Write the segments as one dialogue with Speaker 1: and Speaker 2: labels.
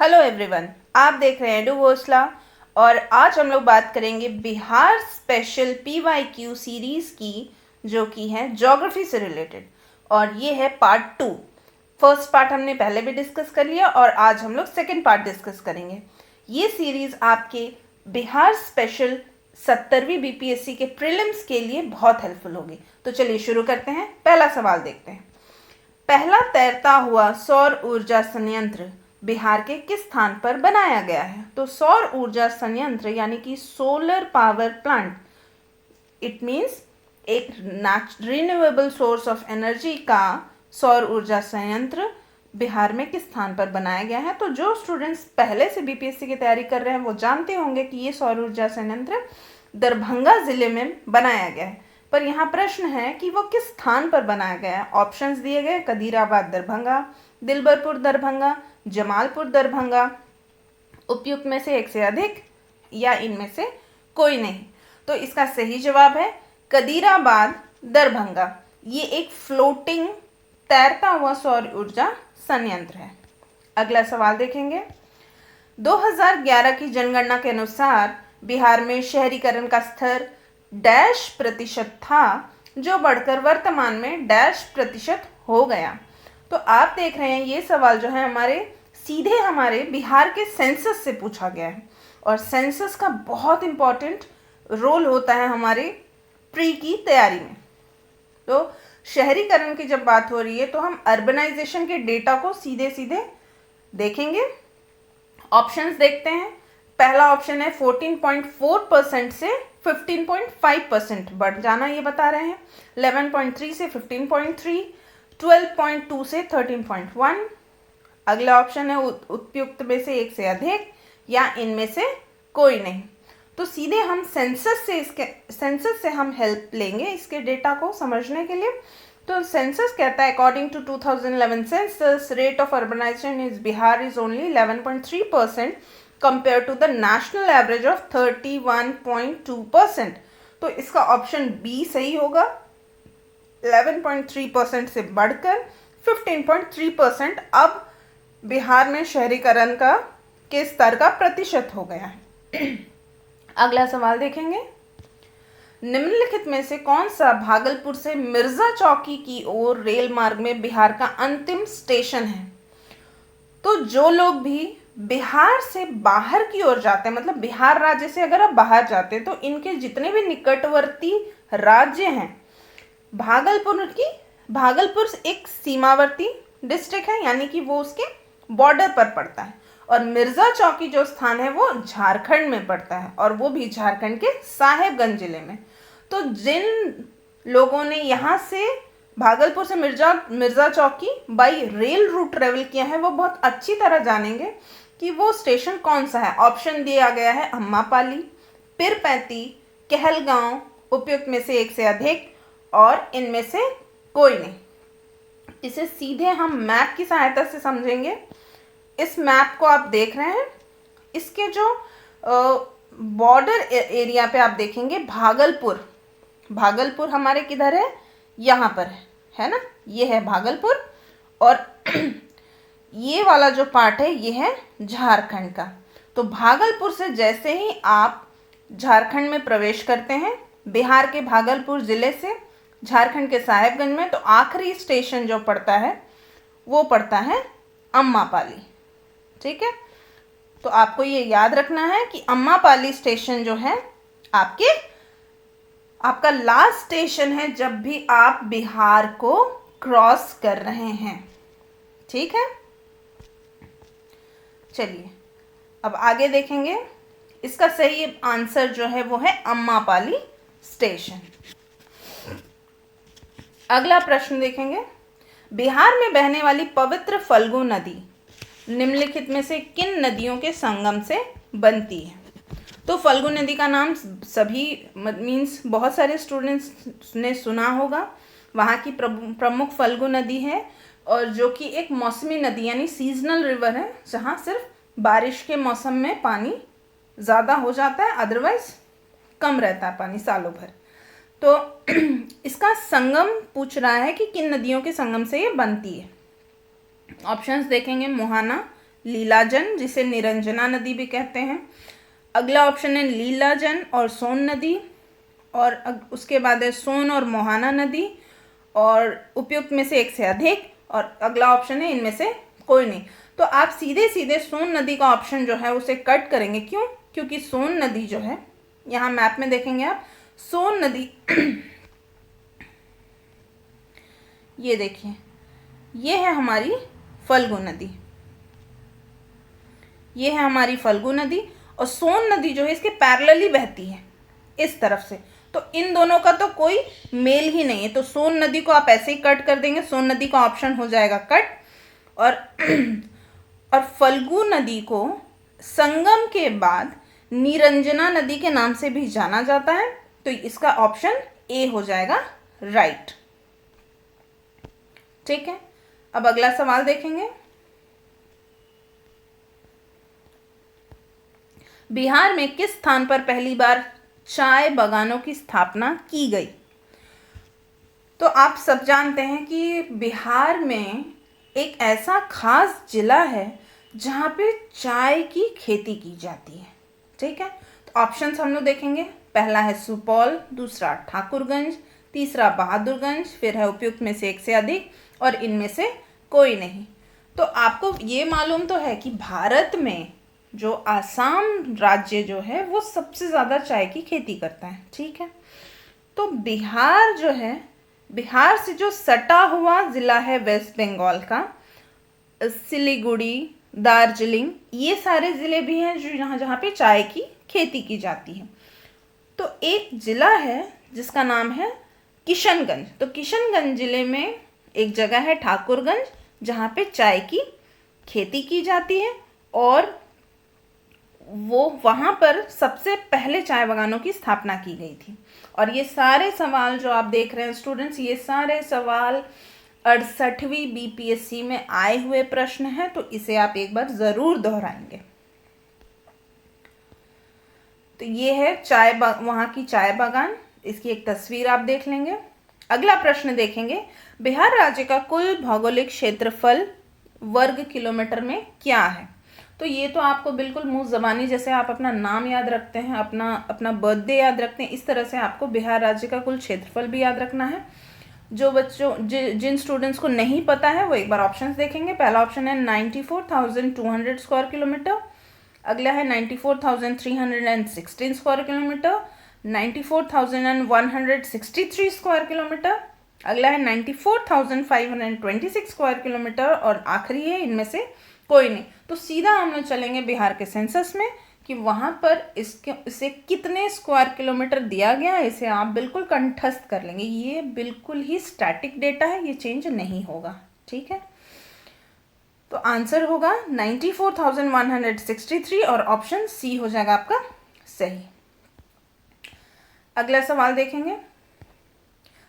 Speaker 1: Hello everyone, आप देख रहे हैं डू घोसला और आज हम लोग बात करेंगे बिहार स्पेशल PYQ सीरीज़ की, जो कि है ज्योग्राफी से रिलेटेड। और ये है पार्ट 2। फर्स्ट पार्ट हमने पहले भी डिस्कस कर लिया और आज हम लोग सेकेंड पार्ट डिस्कस करेंगे। ये सीरीज़ आपके बिहार स्पेशल 70वीं BPSC के प्रीलिम्स के लिए बहुत हेल्पफुल होगी। तो चलिए शुरू करते हैं। पहला सवाल देखते हैं। पहला तैरता हुआ सौर ऊर्जा संयंत्र बिहार के किस स्थान पर बनाया गया है? तो सौर ऊर्जा संयंत्र यानी कि solar power plant, it means एक रिन्यूएबल सोर्स ऑफ एनर्जी का सौर ऊर्जा संयंत्र बिहार में किस स्थान पर बनाया गया है? तो जो स्टूडेंट्स पहले से BPSC की तैयारी कर रहे हैं वो जानते होंगे कि ये सौर ऊर्जा संयंत्र दरभंगा जिले में बनाया गया है। पर यहाँ प्रश्न है कि वो किस स्थान पर बनाया गया है। ऑप्शंस दिए गए: कदीराबाद दरभंगा, दिलबरपुर दरभंगा, जमालपुर दरभंगा, उपयुक्त में से एक से अधिक या इनमें से कोई नहीं। तो इसका सही जवाब है कदीराबाद दरभंगा। ये एक फ्लोटिंग तैरता हुआ सौर ऊर्जा संयंत्र है। अगला सवाल देखेंगे। 2011 की जनगणना के अनुसार बिहार में शहरीकरण का स्तर डैश प्रतिशत था, जो बढ़कर वर्तमान में डैश प्रतिशत हो गया। तो आप देख रहे हैं ये सवाल जो है सीधे हमारे बिहार के सेंसस से पूछा गया है और सेंसस का बहुत इम्पॉर्टेंट रोल होता है हमारे प्री की तैयारी में। तो शहरीकरण की जब बात हो रही है तो हम अर्बनाइजेशन के डेटा को सीधे सीधे देखेंगे। ऑप्शंस देखते हैं। पहला ऑप्शन है 14.4% से 15.5% बढ़ जाना, ये बता रहे हैं। 11.3 से 15.3, 12.2 से 13.1। अगला ऑप्शन है उपयुक्त में से एक से अधिक या इनमें से कोई नहीं। तो सीधे हम सेंसस से हम हेल्प लेंगे इसके डेटा को समझने के लिए। तो सेंसस कहता है according to 2011 census rate of urbanization is Bihar is only 11.3% compare to the national average of 31.2%। तो इसका ऑप्शन बी सही होगा। 11.3% से बढ़कर 15.3% अब बिहार में शहरीकरण के स्तर का प्रतिशत हो गया है। अगला सवाल देखेंगे। निम्नलिखित में से कौन सा भागलपुर से मिर्जा चौकी की ओर रेल मार्ग में बिहार का अंतिम स्टेशन है? तो जो लोग भी बिहार से बाहर की ओर जाते हैं, मतलब बिहार राज्य से अगर आप बाहर जाते हैं तो इनके जितने भी निकटवर्ती राज्य हैं, भागलपुर एक सीमावर्ती डिस्ट्रिक्ट है, यानी कि वो उसके बॉर्डर पर पड़ता है। और मिर्जा चौकी जो स्थान है वो झारखंड में पड़ता है और वो भी झारखंड के साहेबगंज जिले में। तो जिन लोगों ने यहाँ से भागलपुर से Mirza Chowki by rail route travel किया है वो बहुत अच्छी तरह जानेंगे कि वो स्टेशन कौन सा है। ऑप्शन दिया गया है अम्मापाली, पीरपैंती, कहलगांव, उपयुक्त में से एक से अधिक और इनमें से कोई नहीं। इसे सीधे हम मैप की सहायता से समझेंगे। इस मैप को आप देख रहे हैं, इसके जो बॉर्डर एरिया पे आप देखेंगे भागलपुर हमारे किधर है? यहाँ पर है ना, ये है भागलपुर। और ये वाला जो पार्ट है ये है झारखंड का। तो भागलपुर से जैसे ही आप झारखंड में प्रवेश करते हैं, बिहार के भागलपुर ज़िले से झारखंड के साहेबगंज में, तो आखिरी स्टेशन जो पड़ता है वो पड़ता है अम्मापाली। ठीक है, तो आपको ये याद रखना है कि अम्मापाली स्टेशन जो है आपका लास्ट स्टेशन है जब भी आप बिहार को क्रॉस कर रहे हैं। ठीक है, चलिए अब आगे देखेंगे। इसका सही आंसर जो है वो है अम्मापाली स्टेशन। अगला प्रश्न देखेंगे। बिहार में बहने वाली पवित्र फल्गु नदी निम्नलिखित में से किन नदियों के संगम से बनती है? तो फल्गु नदी का नाम सभी मीन्स बहुत सारे स्टूडेंट्स ने सुना होगा। वहाँ की प्रमुख फल्गु नदी है और जो कि एक मौसमी नदी यानी सीजनल रिवर है, जहाँ सिर्फ बारिश के मौसम में पानी ज़्यादा हो जाता है, अदरवाइज कम रहता है पानी सालों भर। तो इसका संगम पूछ रहा है कि किन नदियों के संगम से ये बनती है। ऑप्शंस देखेंगे: मोहाना, लीलाजन, जिसे निरंजना नदी भी कहते हैं। अगला ऑप्शन है लीलाजन और सोन नदी, और उसके बाद है सोन और मोहाना नदी, और उपयुक्त में से एक से अधिक, और अगला ऑप्शन है इनमें से कोई नहीं। तो आप सीधे सीधे सोन नदी का ऑप्शन जो है उसे कट करेंगे। क्यों? क्योंकि सोन नदी जो है, यहाँ मैप में देखेंगे आप, सोन नदी ये देखिए, ये है हमारी फल्गु नदी, ये है हमारी फल्गु नदी, और सोन नदी जो है इसके पैरेलली बहती है इस तरफ से। तो इन दोनों का तो कोई मेल ही नहीं है, तो सोन नदी को आप ऐसे ही कट कर देंगे, सोन नदी का ऑप्शन हो जाएगा कट। और और फल्गु नदी को संगम के बाद निरंजना नदी के नाम से भी जाना जाता है, तो इसका ऑप्शन ए हो जाएगा राइट। ठीक है, अब अगला सवाल देखेंगे। बिहार में किस स्थान पर पहली बार चाय बागानों की स्थापना की गई? तो आप सब जानते हैं कि बिहार में एक ऐसा खास जिला है जहाँ पे चाय की खेती की जाती है। ठीक है, तो ऑप्शंस हम लोग देखेंगे। पहला है सुपौल, दूसरा ठाकुरगंज, तीसरा बहादुरगंज, फिर है उपयुक्त में से एक से अधिक, और इनमें से कोई नहीं। तो आपको ये मालूम तो है कि भारत में जो आसाम राज्य जो है वो सबसे ज़्यादा चाय की खेती करता है। ठीक है, तो बिहार जो है, बिहार से जो सटा हुआ ज़िला है वेस्ट बंगाल का, सिलीगुड़ी, दार्जिलिंग, ये सारे ज़िले भी हैं जो जहाँ पे चाय की खेती की जाती है। तो एक ज़िला है जिसका नाम है किशनगंज। तो किशनगंज ज़िले में एक जगह है ठाकुरगंज जहाँ पे चाय की खेती की जाती है, और वो वहाँ पर सबसे पहले चाय बागानों की स्थापना की गई थी। और ये सारे सवाल जो आप देख रहे हैं स्टूडेंट्स, ये सारे सवाल 68वीं बीपीएससी में आए हुए प्रश्न हैं, तो इसे आप एक बार ज़रूर दोहराएंगे। तो ये है वहाँ की चाय बागान, इसकी एक तस्वीर आप देख लेंगे। अगला प्रश्न देखेंगे, बिहार राज्य का कुल भौगोलिक क्षेत्रफल वर्ग किलोमीटर में क्या है? तो ये तो आपको बिल्कुल मुंह ज़बानी, जैसे आप अपना नाम याद रखते हैं, अपना बर्थडे याद रखते हैं, इस तरह से आपको बिहार राज्य का कुल क्षेत्रफल भी याद रखना है। जो बच्चों जिन स्टूडेंट्स को नहीं पता है वो एक बार ऑप्शंस देखेंगे। पहला ऑप्शन है 94,200 स्क्वायर किलोमीटर, अगला है 94,316 स्क्वायर किलोमीटर, 94,163 स्क्वायर किलोमीटर, अगला है 94,526 स्क्वायर किलोमीटर, और आखिरी है इनमें से कोई नहीं। तो सीधा हम लोग चलेंगे बिहार के सेंसस में कि वहाँ पर इसे कितने स्क्वायर किलोमीटर दिया गया है, इसे आप बिल्कुल कंठस्थ कर लेंगे। ये बिल्कुल ही स्टैटिक डेटा है, ये चेंज नहीं होगा। ठीक है, तो आंसर होगा 94,163 और ऑप्शन सी हो जाएगा आपका सही। अगला सवाल देखेंगे,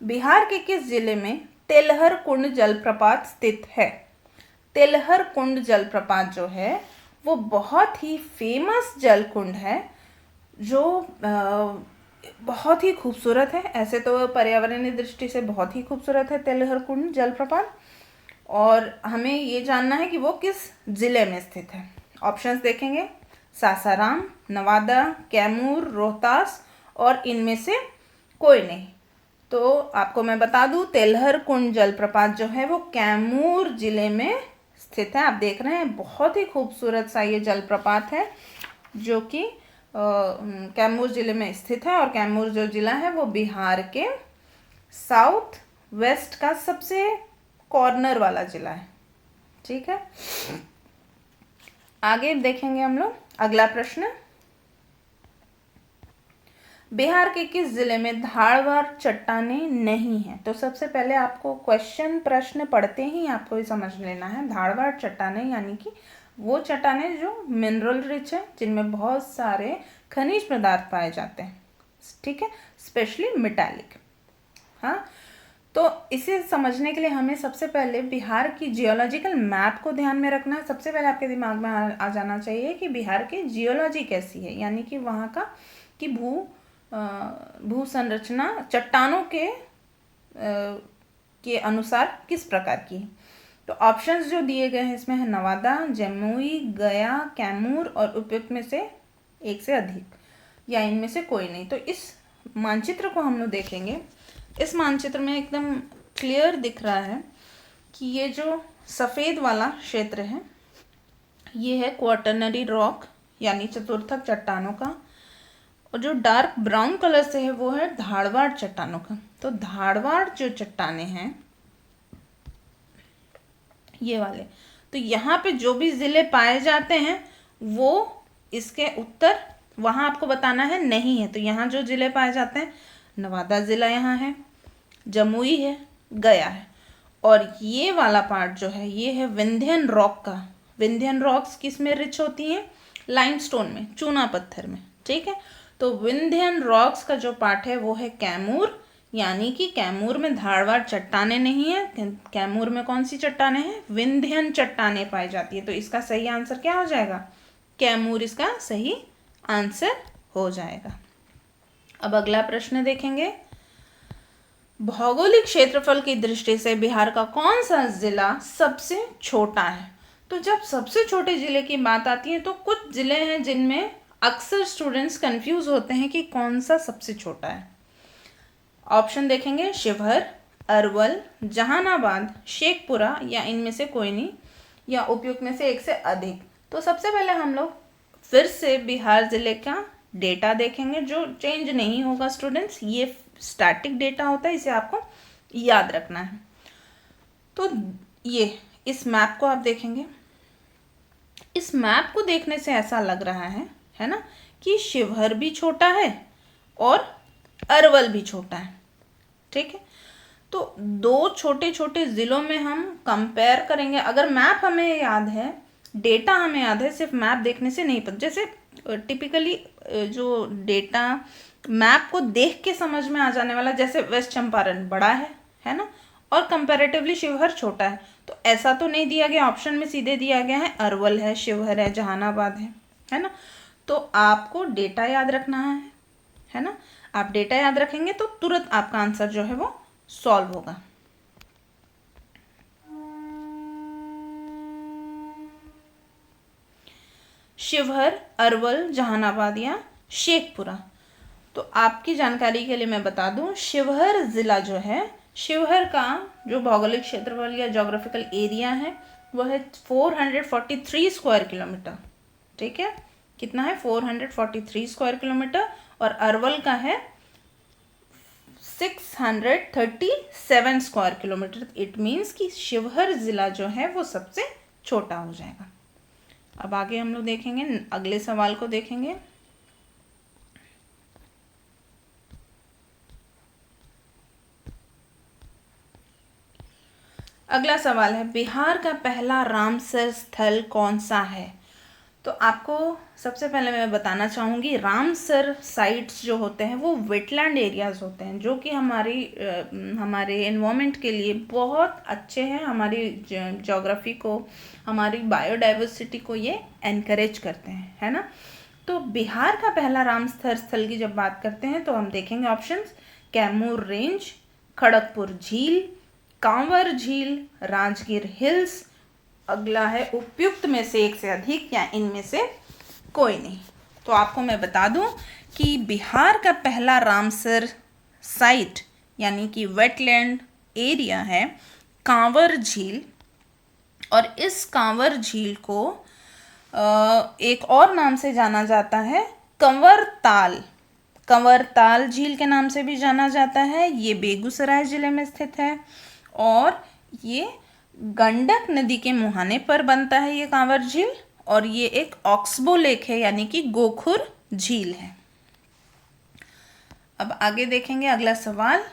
Speaker 1: बिहार के किस जिले में तेलहर कुंड जलप्रपात स्थित है? तेलहर कुंड जलप्रपात जो है वो बहुत ही फेमस जल कुंड है, जो बहुत ही खूबसूरत है। ऐसे तो पर्यावरणीय दृष्टि से बहुत ही खूबसूरत है तेलहर कुंड जलप्रपात, और हमें ये जानना है कि वो किस ज़िले में स्थित है। ऑप्शंस देखेंगे, सासाराम, नवादा, कैमूर, रोहतास, और इनमें से कोई नहीं। तो आपको मैं बता दूं, तेलहर कुंड जलप्रपात जो है वो कैमूर ज़िले में स्थित है। आप देख रहे हैं बहुत ही खूबसूरत सा ये जलप्रपात है जो कि कैमूर ज़िले में स्थित है, और कैमूर जो ज़िला है वो बिहार के साउथ वेस्ट का सबसे कॉर्नर वाला ज़िला है। ठीक है, आगे देखेंगे हम लोग अगला प्रश्न, बिहार के किस जिले में धारवाड़ चट्टानें नहीं हैं? तो सबसे पहले आपको प्रश्न पढ़ते ही आपको ये समझ लेना है, धारवाड़ चट्टानें यानी कि वो चट्टानें जो मिनरल रिच है, जिनमें बहुत सारे खनिज पदार्थ पाए जाते हैं। ठीक है, स्पेशली मेटालिक। हाँ, तो इसे समझने के लिए हमें सबसे पहले बिहार की जियोलॉजिकल मैप को ध्यान में रखना है। सबसे पहले आपके दिमाग में आ जाना चाहिए कि बिहार की जियोलॉजी कैसी है, यानी कि वहाँ का कि भू संरचना चट्टानों के अनुसार किस प्रकार की है। तो ऑप्शंस जो दिए गए हैं इसमें है नवादा, जमुई, गया, कैमूर और उपयुक्त में से एक से अधिक या इनमें से कोई नहीं। तो इस मानचित्र को हम लोग देखेंगे, इस मानचित्र में एकदम क्लियर दिख रहा है कि ये जो सफ़ेद वाला क्षेत्र है ये है क्वाटरनरी रॉक यानी चतुर्थक चट्टानों का, और जो डार्क ब्राउन कलर से है वो है धारवाड़ चट्टानों का। तो धारवाड़ जो चट्टाने हैं ये वाले, तो यहाँ पे जो भी ज़िले पाए जाते हैं वो इसके उत्तर वहाँ आपको बताना है नहीं है। तो यहाँ जो ज़िले पाए जाते हैं, नवादा ज़िला यहाँ है, जमुई है, गया है, और ये वाला पार्ट जो है ये है विंध्यन रॉक का। विंध्यन रॉक्स किस में रिच होती हैं? लाइमस्टोन में, चूना पत्थर में, ठीक है। तो विंध्यन रॉक्स का जो पार्ट है वो है कैमूर, यानी कि कैमूर में धारवाड़ चट्टाने नहीं है, कैमूर में कौन सी चट्टाने हैं? विंध्यन चट्टाने पाई जाती है। तो इसका सही आंसर क्या हो जाएगा? कैमूर इसका सही आंसर हो जाएगा। अब अगला प्रश्न देखेंगे, भौगोलिक क्षेत्रफल की दृष्टि से बिहार का कौन सा जिला सबसे छोटा है? तो जब सबसे छोटे जिले की बात आती है तो कुछ जिले हैं जिनमें अक्सर स्टूडेंट्स कंफ्यूज होते हैं कि कौन सा सबसे छोटा है। ऑप्शन देखेंगे, शिवहर, अरवल, जहानाबाद, शेखपुरा या इनमें से कोई नहीं या उपयुक्त में से एक से अधिक। तो सबसे पहले हम लोग फिर से बिहार ज़िले का डेटा देखेंगे जो चेंज नहीं होगा स्टूडेंट्स, ये स्टैटिक डेटा होता है, इसे आपको याद रखना है। तो ये इस मैप को आप देखेंगे, इस मैप को देखने से ऐसा लग रहा है ना, कि शिवहर भी छोटा है और अरवल भी छोटा है, ठीक है। तो दो छोटे छोटे ज़िलों में हम कंपेयर करेंगे। अगर मैप हमें याद है, डेटा हमें याद है, सिर्फ मैप देखने से नहीं पता। जैसे टिपिकली जो डेटा मैप को देख के समझ में आ जाने वाला, जैसे वेस्ट चंपारण बड़ा है ना, और कंपैरेटिवली शिवहर छोटा है, तो ऐसा तो नहीं दिया गया। ऑप्शन में सीधे दिया गया है अरवल है, शिवहर है, जहानाबाद है ना। तो आपको डेटा याद रखना है ना। आप डेटा याद रखेंगे तो तुरंत आपका आंसर जो है वो सॉल्व होगा। शिवहर, अरवल, जहानाबाद या शेखपुरा। तो आपकी जानकारी के लिए मैं बता दूं, शिवहर ज़िला जो है, शिवहर का जो भौगोलिक क्षेत्रफल या जोग्राफिकल एरिया है वो है 443 स्क्वायर किलोमीटर, ठीक है। कितना है? 443 स्क्वायर किलोमीटर। और अरवल का है 637 स्क्वायर किलोमीटर। इट मीन्स कि शिवहर ज़िला जो है वो सबसे छोटा हो जाएगा। अब आगे हम लोग देखेंगे, अगले सवाल को देखेंगे। अगला सवाल है, बिहार का पहला रामसर स्थल कौन सा है? तो आपको सबसे पहले मैं बताना चाहूँगी, रामसर साइट्स जो होते हैं वो वेटलैंड एरियाज़ होते हैं, जो कि हमारे एनवायरनमेंट के लिए बहुत अच्छे हैं। हमारी ज्योग्राफी को, हमारी बायोडाइवर्सिटी को ये एनकरेज करते हैं, है ना। तो बिहार का पहला रामसर स्थल की जब बात करते हैं तो हम देखेंगे ऑप्शंस, कैमूर रेंज, खड़गपुर झील, कांवर झील, राजगीर हिल्स। अगला है उपयुक्त में से एक से अधिक या इनमें से कोई नहीं। तो आपको मैं बता दूं कि बिहार का पहला रामसर साइट यानी कि वेटलैंड एरिया है कांवर झील, और इस कांवर झील को एक और नाम से जाना जाता है कंवरताल झील के नाम से भी जाना जाता है। ये बेगूसराय ज़िले में स्थित है और ये गंडक नदी के मुहाने पर बनता है ये कांवर झील, और ये एक ऑक्सबो लेक है यानी कि गोखुर झील है। अब आगे देखेंगे अगला सवाल।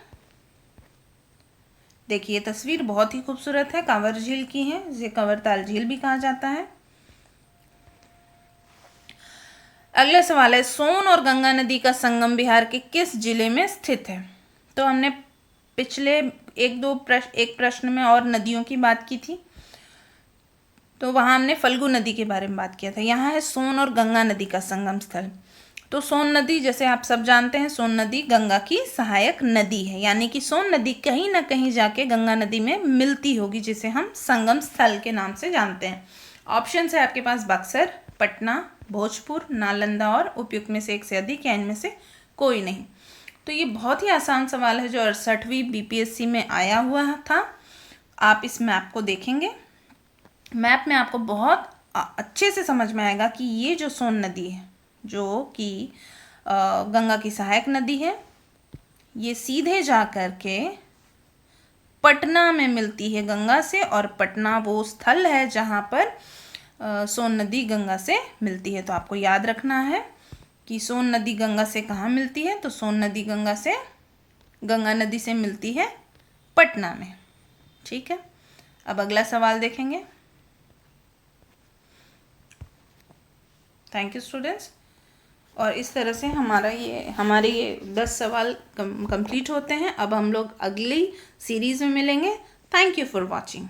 Speaker 1: देखिए तस्वीर बहुत ही खूबसूरत है, कांवर झील की है, इसे कंवरताल झील भी कहा जाता है। अगला सवाल है, सोन और गंगा नदी का संगम बिहार के किस जिले में स्थित है? तो हमने पिछले एक प्रश्न में और नदियों की बात की थी, तो वहाँ हमने फल्गु नदी के बारे में बात किया था। यहाँ है सोन और गंगा नदी का संगम स्थल। तो सोन नदी, जैसे आप सब जानते हैं, सोन नदी गंगा की सहायक नदी है, यानी कि सोन नदी कहीं ना कहीं जाके गंगा नदी में मिलती होगी, जिसे हम संगम स्थल के नाम से जानते हैं। ऑप्शन है आपके पास बक्सर, पटना, भोजपुर, नालंदा और उपयुक्त में से एक से अधिक या इनमें से कोई नहीं। तो ये बहुत ही आसान सवाल है जो 68वीं बीपीएससी में आया हुआ था। आप इस मैप को देखेंगे, मैप में आपको बहुत अच्छे से समझ में आएगा कि ये जो सोन नदी है, जो कि गंगा की सहायक नदी है, ये सीधे जा कर के पटना में मिलती है गंगा से, और पटना वो स्थल है जहाँ पर सोन नदी गंगा से मिलती है। तो आपको याद रखना है कि सोन नदी गंगा से कहाँ मिलती है, तो सोन नदी गंगा नदी से मिलती है पटना में। ठीक है, अब अगला सवाल देखेंगे। Thank you students. और इस तरह से हमारे ये 10 सवाल कंप्लीट होते हैं। अब हम लोग अगली सीरीज़ में मिलेंगे। Thank you for watching.